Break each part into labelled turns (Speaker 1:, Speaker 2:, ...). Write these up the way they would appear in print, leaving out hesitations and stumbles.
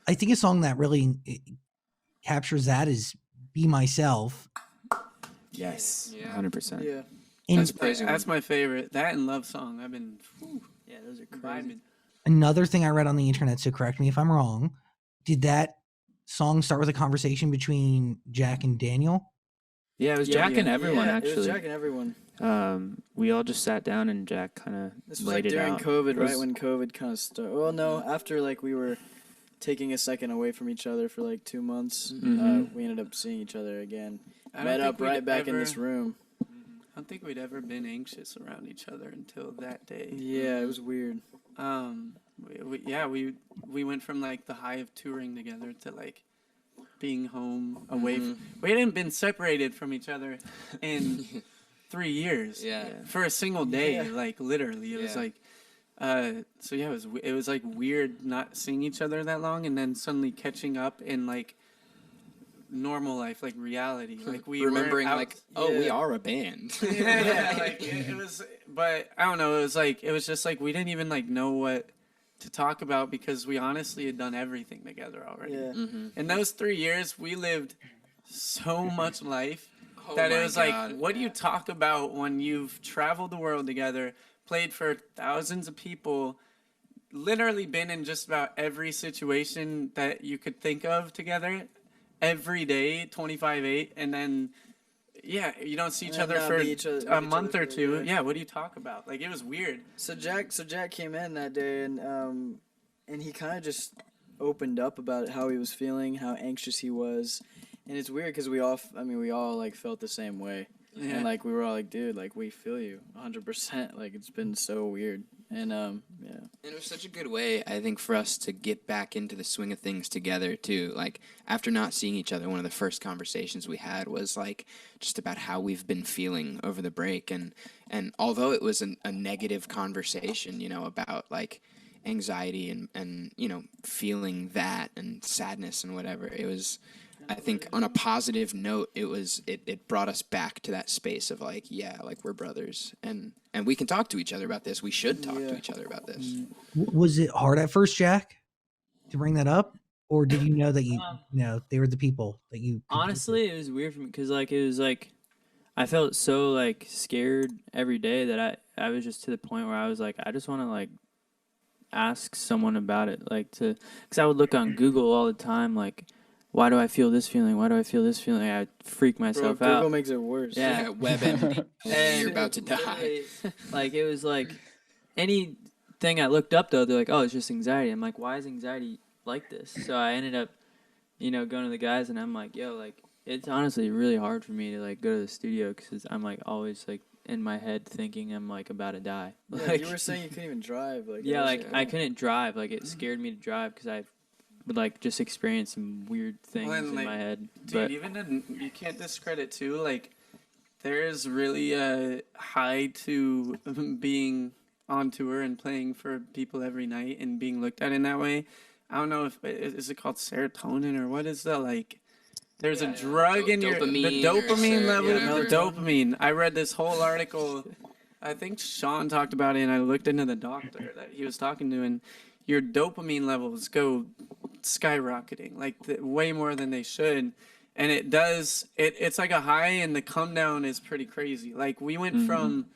Speaker 1: I think a song that really captures that is "Be Myself."
Speaker 2: Yes,
Speaker 3: Yeah.
Speaker 2: 100%.
Speaker 4: Yeah.
Speaker 1: And
Speaker 3: That's that's my favorite. That and Love Song. I've been
Speaker 4: Yeah, those are crazy.
Speaker 3: vibing.
Speaker 1: another thing I read on the internet, so correct me if I'm wrong, did that song start with a conversation between Jack and Daniel?
Speaker 2: Yeah, it was
Speaker 4: Yeah,
Speaker 2: Jack and everyone,
Speaker 4: yeah,
Speaker 2: actually.
Speaker 4: It was Jack and everyone.
Speaker 2: We all just sat down and Jack kind of
Speaker 4: This was
Speaker 2: laid
Speaker 4: like
Speaker 2: it
Speaker 4: during
Speaker 2: out.
Speaker 4: COVID,
Speaker 2: It was-
Speaker 4: right when COVID kind of started. Well, no, after like we were taking a second away from each other for like 2 months,
Speaker 2: Mhm.
Speaker 4: we ended up seeing each other again.
Speaker 3: I don't
Speaker 4: Met
Speaker 3: think
Speaker 4: up
Speaker 3: we'd
Speaker 4: right back in
Speaker 3: ever-
Speaker 4: this room.
Speaker 3: I don't think we'd ever been anxious around each other until that day.
Speaker 4: Yeah, it was weird.
Speaker 3: We went from like the high of touring together to like being home away. We hadn't been separated from each other in 3 years.
Speaker 5: Yeah.
Speaker 3: For a single day,
Speaker 4: Yeah.
Speaker 3: like literally, it was
Speaker 5: Yeah.
Speaker 3: like. So yeah, it was like weird not seeing each other that long, and then suddenly catching up in like normal life, like reality. Like we
Speaker 5: Remembering,
Speaker 3: weren't out,
Speaker 5: like, oh, we
Speaker 4: Yeah.
Speaker 5: are a band.
Speaker 3: yeah, like it was, but I don't know. It was just like we didn't even like know what to talk about because we honestly had done everything together already.
Speaker 4: Yeah.
Speaker 3: In those 3 years, we lived so much life
Speaker 5: Oh
Speaker 3: that it
Speaker 5: my
Speaker 3: was
Speaker 5: God.
Speaker 3: like, what do you talk about when you've traveled the world together, played for thousands of people, literally been in just about every situation that you could think of together, every day, 25/8, and then. Yeah, you don't see each
Speaker 4: And then
Speaker 3: other
Speaker 4: not
Speaker 3: for
Speaker 4: be each other-
Speaker 3: a
Speaker 4: with each
Speaker 3: month
Speaker 4: other
Speaker 3: or
Speaker 4: for,
Speaker 3: two.
Speaker 4: yeah.
Speaker 3: Yeah, what do you talk about? Like it was weird.
Speaker 4: So Jack came in that day and he kind of just opened up about how he was feeling, how anxious he was, and it's weird because we all like felt the same way,
Speaker 3: Yeah.
Speaker 4: and like we were all like, dude, like we feel you 100%. Like it's been so weird, and yeah.
Speaker 5: And it was such a good way, I think, for us to get back into the swing of things together, too. Like, after not seeing each other, one of the first conversations we had was, like, just about how we've been feeling over the break. And although it was a negative conversation, you know, about, like, anxiety and, you know, feeling that and sadness and whatever, it was, I think, on a positive note, it brought us back to that space of, like, yeah, like, we're brothers. And we can talk to each other about this. We should talk to
Speaker 4: Yeah.
Speaker 5: each other about this.
Speaker 1: Was it hard at first, Jack, to bring that up, or did you know that you know they were the people that you? could-
Speaker 6: Honestly, it was weird for me because like it was like I felt so like scared every day that I was just to the point where I was like I just want to like ask someone about it, like to because I would look on Google all the time like why do I feel this feeling, why do I feel this feeling, I'd freak
Speaker 4: Bro,
Speaker 6: myself
Speaker 4: Google
Speaker 6: out.
Speaker 4: makes it worse.
Speaker 6: Yeah.
Speaker 5: WebMD.
Speaker 6: And
Speaker 5: You're about to die.
Speaker 6: literally, like it was like anything I looked up though, they're like, oh, it's just anxiety. I'm like, why is anxiety like this? So I ended up, you know, going to the guys and I'm like, yo, like it's honestly really hard for me to like go to the studio because I'm like always like in my head thinking I'm like about to die.
Speaker 4: Yeah,
Speaker 6: Like,
Speaker 4: you were saying you couldn't even drive. Like
Speaker 6: yeah,
Speaker 4: it was,
Speaker 6: like I couldn't drive. Like it scared me to drive because I would like just experience some weird things
Speaker 3: and,
Speaker 6: in
Speaker 3: like,
Speaker 6: my head.
Speaker 3: Dude,
Speaker 6: But
Speaker 3: even you can't discredit too. Like, there's really a high to being on tour and playing for people every night and being looked at in that way. I don't know if is it called serotonin or what is the like. There's a drug in the
Speaker 5: Dopamine or
Speaker 3: dopamine level.
Speaker 5: whatever.
Speaker 3: The dopamine. I read this whole article. I think Sean talked about it, and I looked into the doctor that he was talking to, and your dopamine levels go skyrocketing, like way more than they should. And it does. It's like a high, and the come down is pretty crazy. Like we went from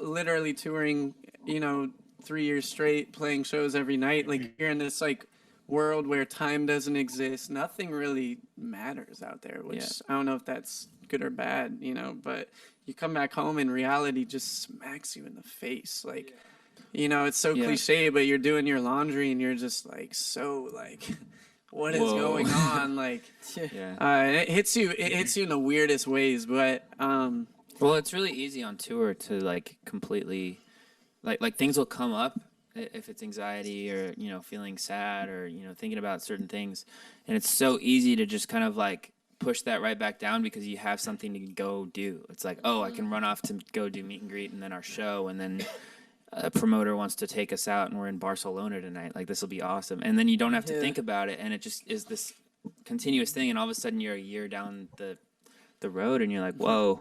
Speaker 3: literally touring, 3 years straight, playing shows every night. Like you're in this like world where time doesn't exist. Nothing really matters out there, which
Speaker 6: Yeah.
Speaker 3: I don't know if that's good or bad, but you come back home and reality just smacks you in the face. Like, it's so
Speaker 6: Yeah.
Speaker 3: cliche, but you're doing your laundry and you're just like, so like, what is
Speaker 6: Whoa.
Speaker 3: going on? Like,
Speaker 6: yeah.
Speaker 3: and it hits you in the weirdest ways, but,
Speaker 2: Well, it's really easy on tour to like completely, like things will come up if it's anxiety or feeling sad or thinking about certain things, and it's so easy to just kind of like push that right back down because you have something to go do. It's like, oh, I can run off to go do meet and greet and then our show, and then a promoter wants to take us out and we're in Barcelona tonight. Like this will be awesome, and then you don't have to
Speaker 4: Yeah.
Speaker 2: think about it, and it just is this continuous thing, and all of a sudden you're a year down the road and you're like, whoa.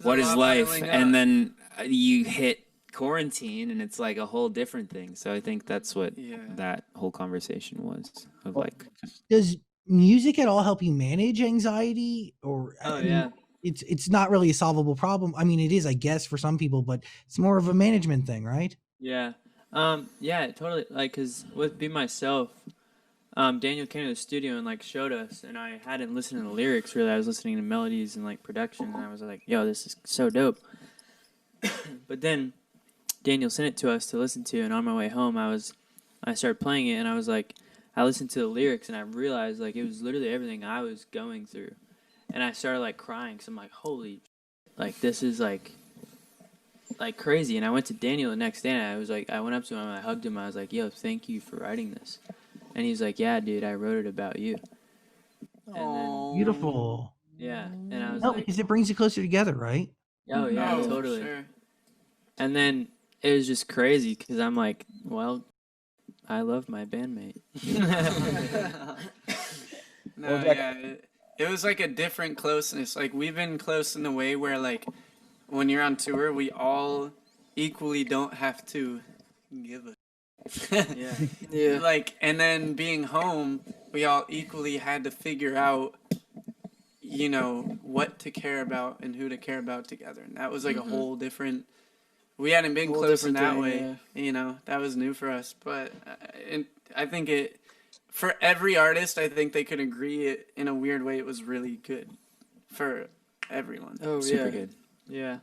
Speaker 2: What
Speaker 3: There's
Speaker 2: is
Speaker 3: a lot
Speaker 2: life?
Speaker 3: piling
Speaker 2: And
Speaker 3: up.
Speaker 2: then you hit quarantine, and it's like a whole different thing. So I think that's what
Speaker 3: Yeah.
Speaker 2: that whole conversation was of like just
Speaker 1: Does music at all help you manage anxiety? Or
Speaker 6: Oh,
Speaker 1: I mean,
Speaker 6: yeah.
Speaker 1: it's not really a solvable problem. I mean, it is, I guess, for some people, but it's more of a management thing, right?
Speaker 6: Yeah. Yeah, totally. Like, cause with Be Myself, Daniel came to the studio and like showed us, and I hadn't listened to the lyrics really. I was listening to melodies and like production, and I was like, "Yo, this is so dope." But then Daniel sent it to us to listen to, and on my way home, I started playing it, and I was like, I listened to the lyrics, and I realized like it was literally everything I was going through, and I started like crying. So I'm like, "Holy, like this is like crazy." And I went to Daniel the next day, and I went up to him, and I hugged him. I was like, "Yo, thank you for writing this." And he's like, "Yeah, dude, I wrote it about you." And then,
Speaker 1: Beautiful.
Speaker 6: yeah, and I was
Speaker 1: No,
Speaker 6: like,
Speaker 1: because it brings you closer together, right?
Speaker 6: "Oh yeah,
Speaker 3: Oh,
Speaker 6: totally."
Speaker 3: Sure.
Speaker 6: And then it was just crazy because I'm like, "Well, I love my bandmate."
Speaker 3: No,
Speaker 7: Well, Jack-
Speaker 3: yeah, it was like a different closeness. Like we've been close in a way where like when you're on tour, we all equally don't have to give a
Speaker 6: Yeah.
Speaker 4: Yeah.
Speaker 3: like, and then being home, we all equally had to figure out, you know, what to care about and who to care about together. And that was like a whole different. We hadn't been
Speaker 4: Whole
Speaker 3: close in
Speaker 4: different
Speaker 3: that
Speaker 4: thing,
Speaker 3: way, you know. That was new for us, but I think it for every artist, I think they could agree it in a weird way. It was really good for everyone.
Speaker 4: Oh
Speaker 2: super
Speaker 4: yeah.
Speaker 2: good.
Speaker 6: Yeah.